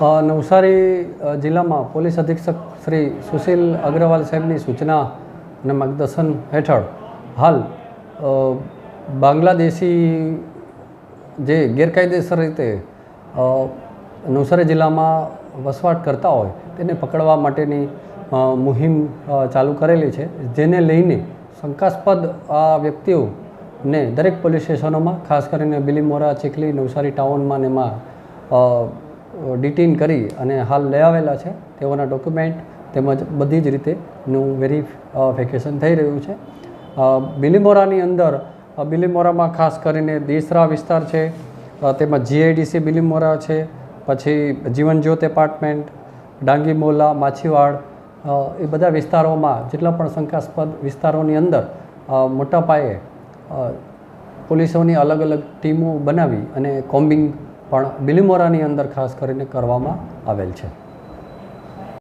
નવસારી જિલ્લામાં પોલીસ અધિક્ષક શ્રી સુશીલ અગ્રવાલ સાહેબની સૂચના અને માર્ગદર્શન હેઠળ હાલ બાંગ્લાદેશી જે ગેરકાયદેસર રીતે નવસારી જિલ્લામાં વસવાટ કરતા હોય તેને પકડવા માટેની મુહિમ ચાલુ કરેલી છે, જેને લઈને શંકાસ્પદ આ વ્યક્તિઓને દરેક પોલીસ સ્ટેશનોમાં ખાસ કરીને બિલીમોરા, ચીખલી, નવસારી ટાઉનમાં ને એમાં ડિટેન કરી અને હાલ લઈ આવેલા છે. તેઓના ડોક્યુમેન્ટ તેમજ બધી જ રીતેનું વેરિફિકેશન થઈ રહ્યું છે. બિલીમોરાની અંદર બિલીમોરામાં ખાસ કરીને દેસરા વિસ્તાર છે, તેમાં જીઆઈડીસી બિલીમોરા છે, પછી જીવનજ્યોત એપાર્ટમેન્ટ, ડાંગીમોલા, માછીવાડ, એ બધા વિસ્તારોમાં જેટલા પણ શંકાસ્પદ વિસ્તારોની અંદર મોટા પાયે પોલીસોની અલગ અલગ ટીમો બનાવી અને કોમ્બિંગ પણ બિલીમોરાની અંદર ખાસ કરીને કરવામાં આવેલ છે.